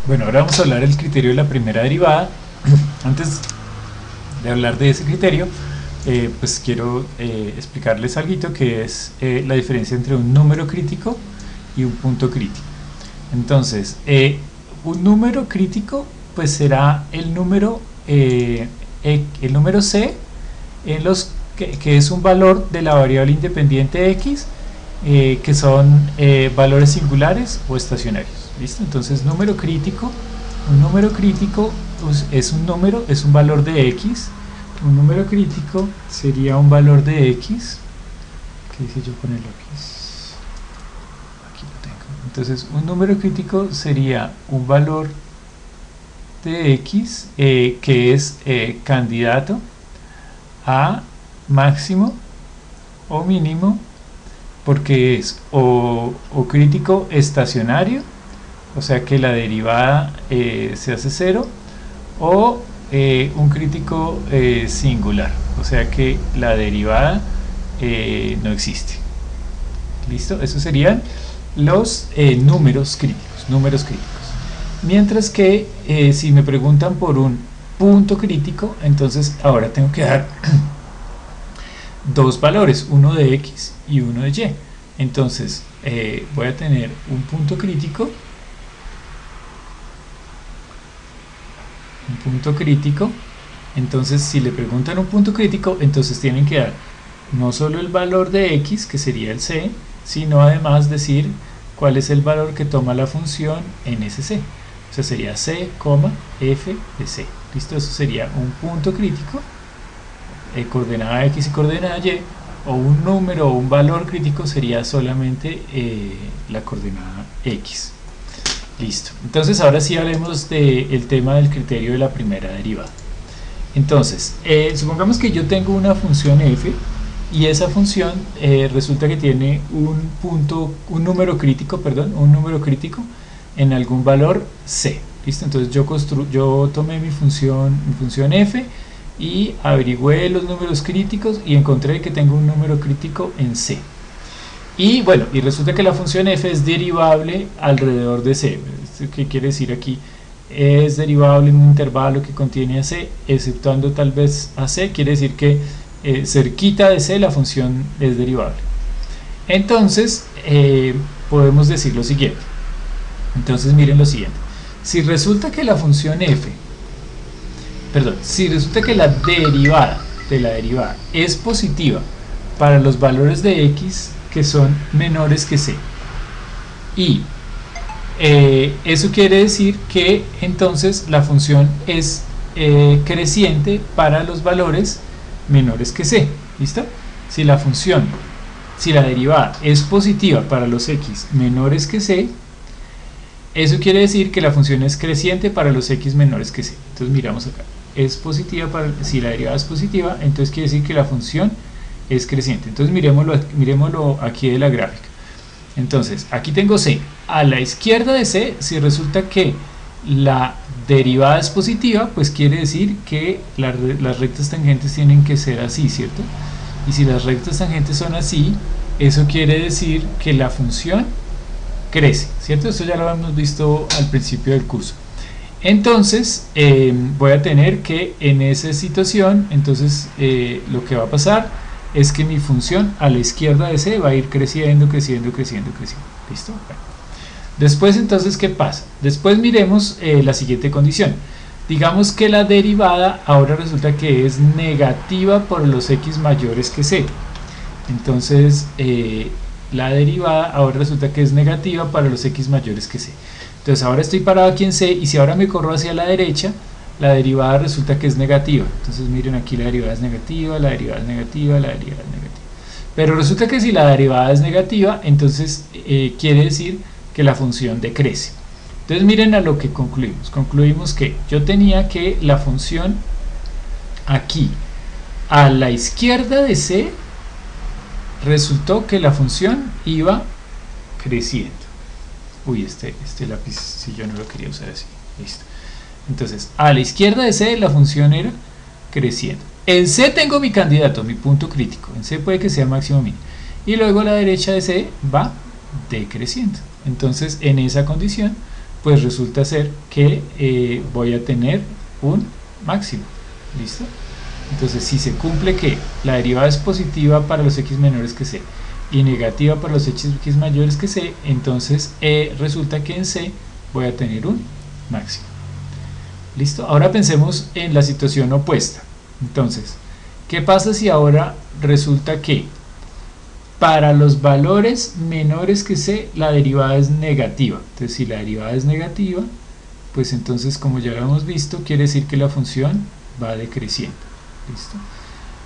Bueno, ahora vamos a hablar del criterio de la primera derivada. Antes de hablar de ese criterio, pues quiero explicarles algo que es la diferencia entre un número crítico y un punto crítico. Entonces, un número crítico pues será el número C en que es un valor de la variable independiente x, que son valores singulares o estacionarios. ¿Listo? Entonces, un número crítico pues, es un valor de x. Un número crítico sería un valor de x. ¿Qué dice yo con el x? Aquí lo tengo. Entonces, un número crítico sería un valor de x que es candidato a máximo o mínimo, porque es o crítico estacionario, o sea que la derivada se hace cero, o un crítico singular, o sea que la derivada no existe. ¿Listo? Esos serían los números críticos. Mientras que si me preguntan por un punto crítico, entonces ahora tengo que dar dos valores, uno de x y uno de y. Entonces voy a tener un punto crítico, entonces si le preguntan un punto crítico, entonces tienen que dar no solo el valor de x, que sería el c, sino además decir cuál es el valor que toma la función en ese c. O sea, sería c, f de c. ¿Listo? Eso sería un punto crítico, coordenada x y coordenada y, o un número o un valor crítico sería solamente la coordenada x. Listo. Entonces ahora sí hablemos del tema del criterio de la primera derivada. Entonces, supongamos que yo tengo una función f y esa función resulta que tiene un número crítico en algún valor c. ¿Listo? Entonces yo tomé mi función f y averigüé los números críticos y encontré que tengo un número crítico en c. Y bueno, y resulta que la función f es derivable alrededor de c. ¿Qué quiere decir aquí? Es derivable en un intervalo que contiene a c, exceptuando tal vez a c, quiere decir que cerquita de c la función es derivable. Entonces, podemos decir lo siguiente. Entonces, miren lo siguiente. Si resulta que la función f, si resulta que la derivada de la derivada es positiva para los valores de x que son menores que c, y eso quiere decir que entonces la función es creciente para los valores menores que c. ¿Listo? Si la derivada es positiva para los x menores que c, eso quiere decir que la función es creciente para los x menores que c. Entonces miramos acá, es positiva si la derivada es positiva, entonces quiere decir que la función es creciente. Entonces miremoslo aquí de la gráfica. Entonces aquí tengo c, a la izquierda de c, si resulta que la derivada es positiva, pues quiere decir que las rectas tangentes tienen que ser así, ¿cierto? Y si las rectas tangentes son así, eso quiere decir que la función crece, ¿cierto? Esto ya lo hemos visto al principio del curso. Entonces voy a tener que en esa situación, entonces lo que va a pasar es que mi función a la izquierda de c va a ir creciendo. ¿Listo? Bueno. Después, entonces, ¿qué pasa? Después miremos la siguiente condición. Digamos que la derivada ahora resulta que es negativa por los x mayores que c. Entonces, la derivada ahora resulta que es negativa para los x mayores que c. Entonces, ahora estoy parado aquí en c, y si ahora me corro hacia la derecha, la derivada resulta que es negativa. Entonces miren, aquí la derivada es negativa, la derivada es negativa, la derivada es negativa. Pero resulta que si la derivada es negativa, entonces quiere decir que la función decrece. Entonces miren a lo que concluimos. Concluimos que yo tenía que la función aquí a la izquierda de c, resultó que la función iba creciendo. Uy, este lápiz, si yo no lo quería usar así. Listo. Entonces, a la izquierda de c la función era creciendo. En c tengo mi candidato, mi punto crítico. En c puede que sea máximo o mínimo. Y luego a la derecha de c va decreciendo. Entonces, en esa condición, pues resulta ser que voy a tener un máximo. ¿Listo? Entonces, si se cumple que la derivada es positiva para los x menores que c y negativa para los x mayores que c, entonces resulta que en c voy a tener un máximo. ¿Listo? Ahora pensemos en la situación opuesta. Entonces, ¿qué pasa si ahora resulta que para los valores menores que c la derivada es negativa? Entonces, si la derivada es negativa, pues entonces, como ya lo hemos visto, quiere decir que la función va decreciendo. ¿Listo?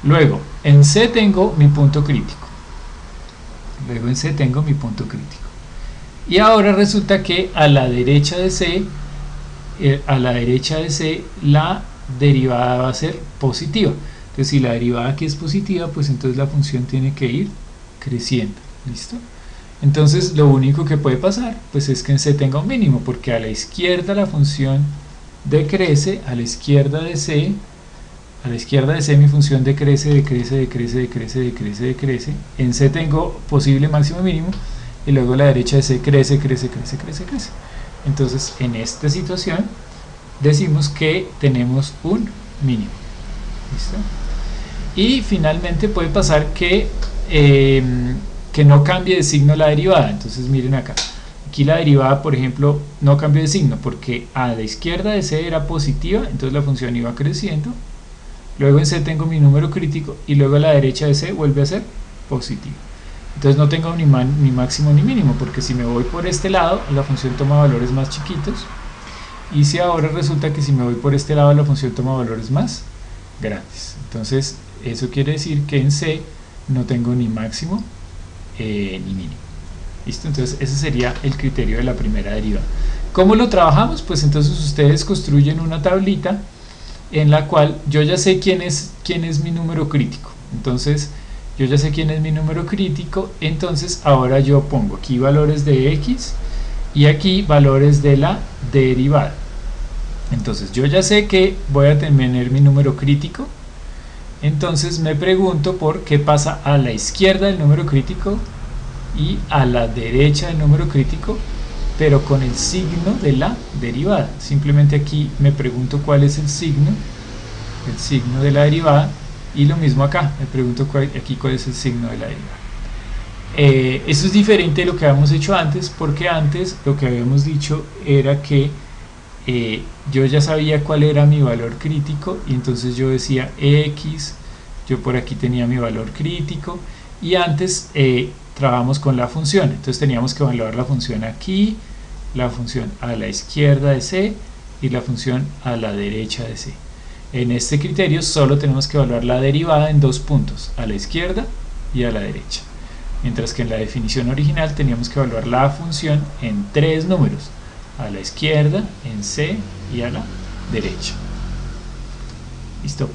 Luego, en c tengo mi punto crítico. Y ahora resulta que a la derecha de c, la derivada va a ser positiva. Entonces, si la derivada aquí es positiva, pues entonces la función tiene que ir creciendo. ¿Listo? Entonces, lo único que puede pasar, pues es que en c tenga un mínimo, porque a la izquierda la función decrece, a la izquierda de c mi función decrece. En c tengo posible máximo y mínimo, y luego a la derecha de c crece. Entonces, en esta situación decimos que tenemos un mínimo. ¿Listo? Y finalmente puede pasar que no cambie de signo la derivada. Entonces, miren acá. Aquí la derivada, por ejemplo, no cambió de signo porque a la izquierda de c era positiva, entonces la función iba creciendo. Luego en c tengo mi número crítico y luego a la derecha de c vuelve a ser positivo. Entonces no tengo ni máximo ni mínimo, porque si me voy por este lado la función toma valores más chiquitos, y si ahora resulta que si me voy por este lado la función toma valores más grandes. Entonces eso quiere decir que en c no tengo ni máximo ni mínimo. ¿Listo? Entonces ese sería el criterio de la primera derivada. ¿Cómo lo trabajamos? Pues entonces ustedes construyen una tablita en la cual yo ya sé quién es mi número crítico. Entonces entonces ahora yo pongo aquí valores de x y aquí valores de la derivada. Entonces yo ya sé que voy a tener mi número crítico. Entonces me pregunto por qué pasa a la izquierda del número crítico y a la derecha del número crítico, pero con el signo de la derivada. Simplemente aquí me pregunto cuál es el signo de la derivada, y lo mismo acá, me pregunto aquí cuál es el signo de la derivada. Eso es diferente de lo que habíamos hecho antes, porque antes lo que habíamos dicho era que yo ya sabía cuál era mi valor crítico, y entonces yo decía x, yo por aquí tenía mi valor crítico, y antes trabajamos con la función. Entonces teníamos que evaluar la función aquí, la función a la izquierda de c y la función a la derecha de c. En este criterio solo tenemos que evaluar la derivada en dos puntos, a la izquierda y a la derecha, mientras que en la definición original teníamos que evaluar la función en tres números, a la izquierda, en c y a la derecha. Listo.